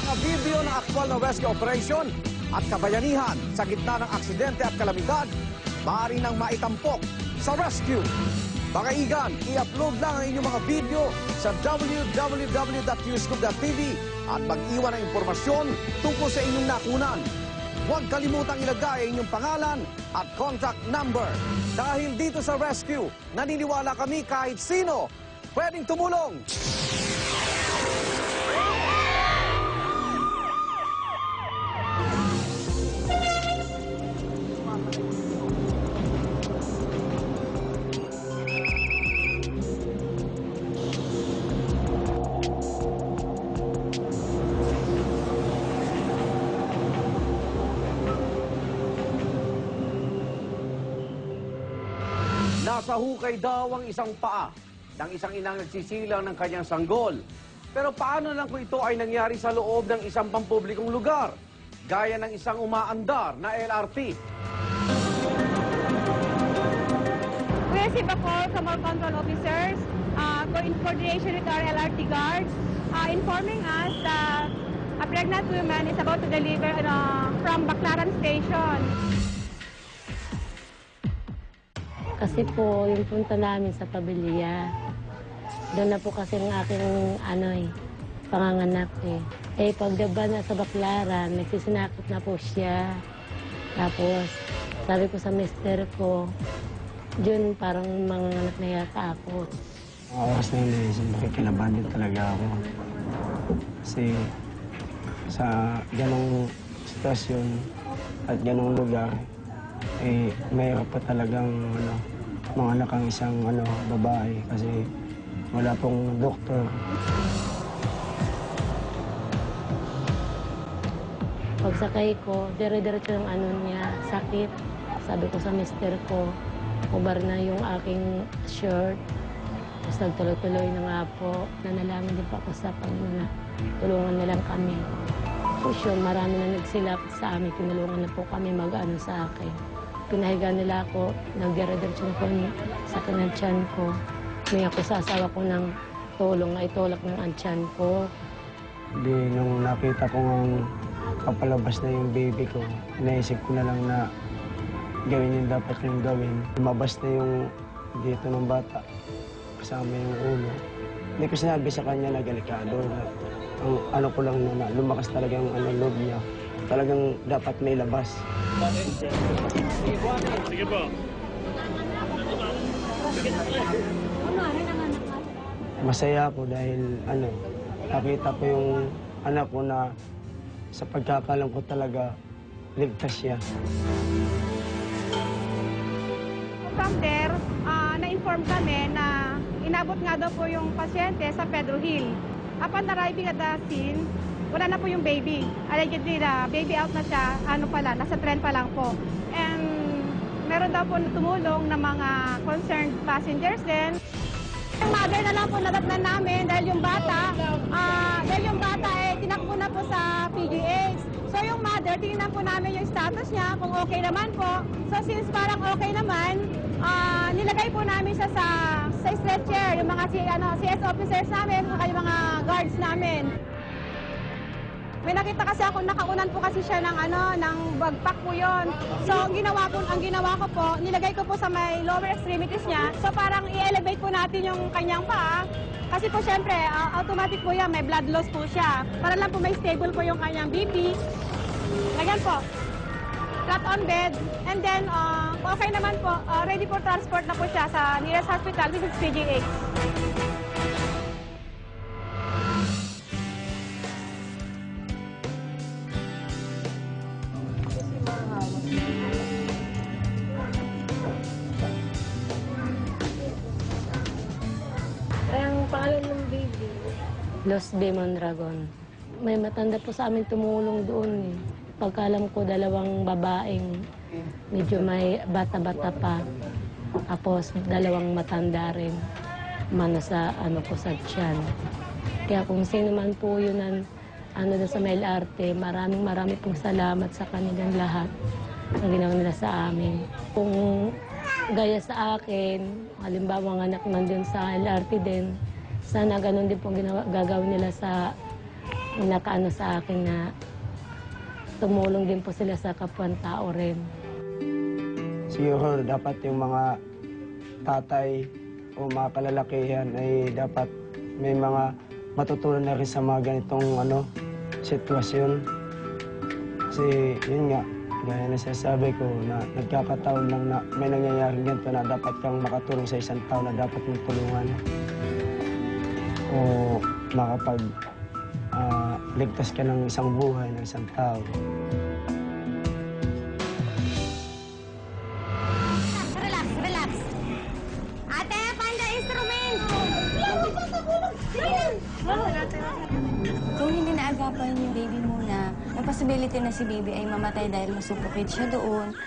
Mga video ng aktwal na rescue operation at kabayanihan sa gitna ng aksidente at kalamidad, maaari nang maitampok sa rescue. Pakaigan, i-upload lang ang inyong mga video sa www.uscoop.tv at mag-iwan ng impormasyon tungkol sa inyong nakunan. Huwag kalimutang ilagay ang inyong pangalan at contact number. Dahil dito sa rescue, naniniwala kami kahit sino pwedeng tumulong. Nasa hukay daw ang isang paa ng isang inang nagsisilang ng kanyang sanggol. Pero paano lang kung ito ay nangyari sa loob ng isang pampublikong lugar, gaya ng isang umaandar na LRT? We received a call from our control officers in coordination with our LRT guards, informing us that a pregnant woman is about to deliver from Baclaran Station. Kasi po, yung punta namin sa pamilya, doon na po kasi ang aking panganganak eh. Pagdaba na sa Baclaran, nagsisinakot na po siya. Tapos, sabi ko sa mister ko, Jun, parang manganganak na yata ako. Mga oras na yun, nakikilaban din talaga ako. Kasi sa ganong sitwasyon at ganong lugar, mayroon pa talagang mga anak ang isang babae kasi wala pong doktor. Pagsakay ko, dire-diretso ng niya, sakit. Sabi ko sa mister ko, ubar na yung aking shirt. Tapos nagtuloy-tuloy na nga po. Nanalangin din po ako sa Panginoon na tulungan na lang kami. Tapos yun, marami na nagsilap sa amin. Tinulungan na po kami mag-ano sa akin. Pinahiga nila ako, nagdire-diretso na po sa kanang ko. May ako sa asawa ko ng tulong na itulak ng antyan ko. Hindi, nung nakita ko ng papalabas na yung baby ko, naisip ko na lang na gawin yung dapat yung gawin. Lumabas na yung dito ng bata, kasama yung ulo. Hindi ko sinabi sa kanya na delikado. Ang ko lang na lumakas talaga yung loob niya. Talagang dapat may labas. Sige po. Masaya ako dahil nakita ko yung anak ko na sa pagkakalam ko talaga ligtas siya. From there, na-inform kami na inabot nga daw po yung pasyente sa Pedro Hill. Upon arriving at the scene, wala na po yung baby. Allegedly, baby out na siya, nasa tren pa lang po. And meron daw po tumulong ng mga concerned passengers din. Yung mother na lang po nadatnan namin dahil yung bata tinakbo na po sa PGH. So yung mother, tingnan po namin yung status niya, kung okay naman po. So since parang okay naman, nilagay po namin siya sa stretcher, yung mga CS officers namin, yung mga guards namin. May nakita kasi ako, nakaunan po kasi siya ng bagpack po yun. So, ang ginawa ko po, nilagay ko po sa may lower extremities niya. So, parang i-elevate po natin yung kanyang paa. Kasi po, syempre, automatic po yan, may blood loss po siya. Para lang po may stable po yung kanyang BP. Lagyan po. Flat on bed. And then, okay naman po, ready for transport na po siya sa nearest hospital, which is PGH. Los Demon Dragon. May matanda po sa amin tumulong doon eh. Pagkalam ko, dalawang babaeng medyo may bata-bata pa. Tapos dalawang matanda rin. Sa sa tiyan. Kaya kung sino man po yun sa LRT, maraming pong salamat sa kanilang lahat ang ginawa nila sa amin. Kung gaya sa akin, halimbawa ang anak nandun sa LRT din, sana ganun din pong gagawin nila sa nakaano sa akin na tumulong din po sila sa kapwan tao rin. Siguro dapat yung mga tatay o mga kalalakihan ay dapat may mga matutunan na rin sa mga ganitong sitwasyon. Kasi yun nga, gaya na sasabi ko na nagkakataon lang na may nangyayaring ganito na dapat kang makatulong sa isang tao na dapat mong tulungan. O ligtas ka ng isang buhay ng isang tao. Relax, relax. Ate, find the instrument! Kung hindi naagapan yung baby mo na, may possibility na si baby ay mamatay dahil masuffocate siya doon,